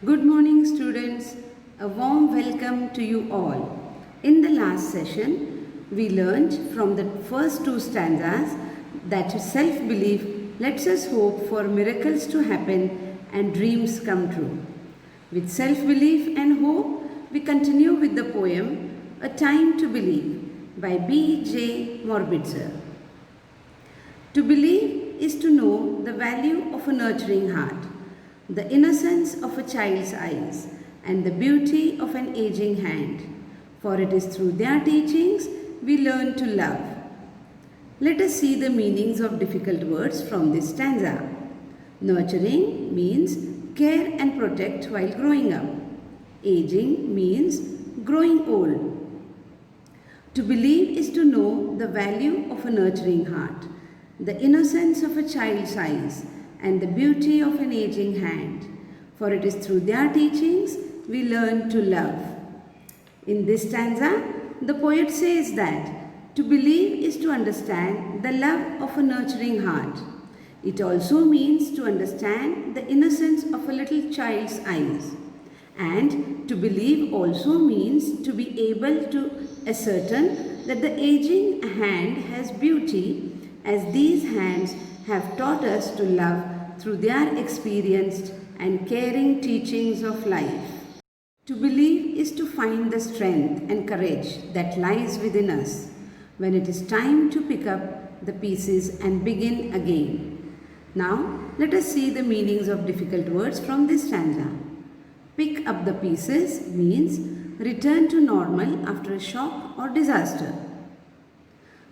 Good morning, students. A warm welcome to you all. In the last session, we learned from the first two stanzas that self-belief lets us hope for miracles to happen and dreams come true. With self-belief and hope, we continue with the poem A Time to Believe by B.J. Morbitzer. To believe is to know the value of a nurturing heart, the innocence of a child's eyes, and the beauty of an aging hand. For it is through their teachings we learn to love. Let us see the meanings of difficult words from this stanza. Nurturing means care and protect while growing up. Aging means growing old. To believe is to know the value of a nurturing heart, the innocence of a child's eyes, and the beauty of an aging hand. For it is through their teachings we learn to love. In this stanza, the poet says that to believe is to understand the love of a nurturing heart. It also means to understand the innocence of a little child's eyes. And to believe also means to be able to ascertain that the aging hand has beauty, as these hands have taught us to love through their experienced and caring teachings of life. To believe is to find the strength and courage that lies within us when it is time to pick up the pieces and begin again. Now, let us see the meanings of difficult words from this stanza. Pick up the pieces means return to normal after a shock or disaster.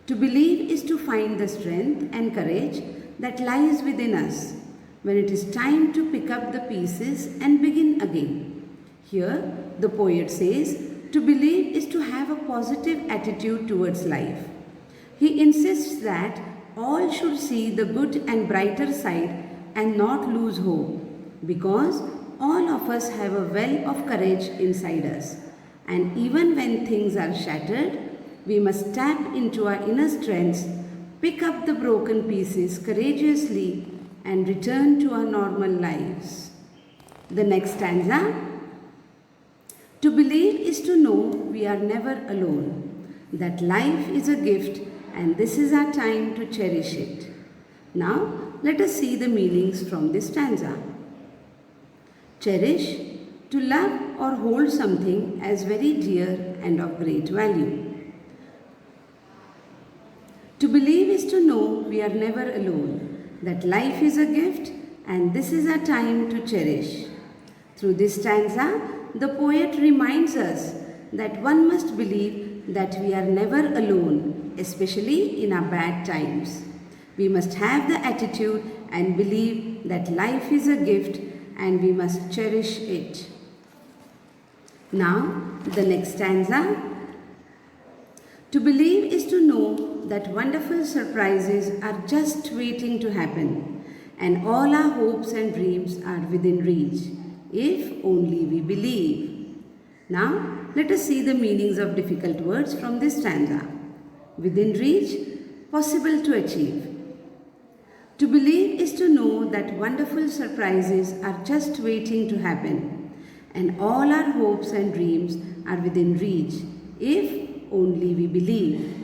To believe is to find the strength and courage that lies within us when it is time to pick up the pieces and begin again. Here, the poet says, to believe is to have a positive attitude towards life. He insists that all should see the good and brighter side and not lose hope, because all of us have a well of courage inside us. And even when things are shattered, we must tap into our inner strengths, pick up the broken pieces courageously, and return to our normal lives. The next stanza. To believe is to know we are never alone, that life is a gift and this is our time to cherish it. Now, let us see the meanings from this stanza. Cherish, to love or hold something as very dear and of great value. To believe is to know we are never alone, that life is a gift and this is our time to cherish. Through this stanza, the poet reminds us that one must believe that we are never alone, especially in our bad times. We must have the attitude and believe that life is a gift and we must cherish it. Now, the next stanza. To believe is to know that wonderful surprises are just waiting to happen, and all our hopes and dreams are within reach, if only we believe. Now, let us see the meanings of difficult words from this stanza. Within reach, possible to achieve. To believe is to know that wonderful surprises are just waiting to happen, and all our hopes and dreams are within reach, if only we believe.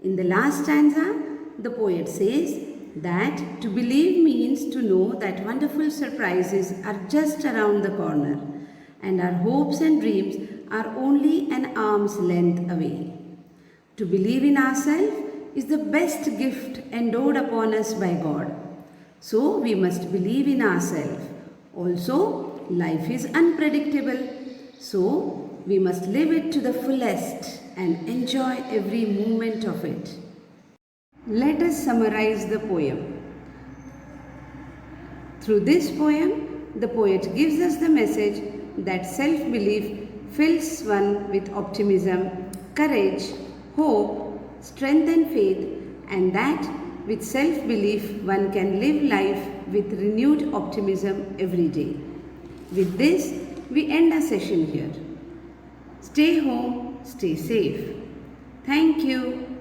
In the last stanza, the poet says that to believe means to know that wonderful surprises are just around the corner and our hopes and dreams are only an arm's length away. To believe in ourselves is the best gift endowed upon us by God. So we must believe in ourselves. Also, life is unpredictable. So we must live it to the fullest and enjoy every moment of it. Let us summarize the poem. Through this poem, the poet gives us the message that self-belief fills one with optimism, courage, hope, strength and faith, and that with self-belief one can live life with renewed optimism every day. With this, we end our session here. Stay home, stay safe. Thank you.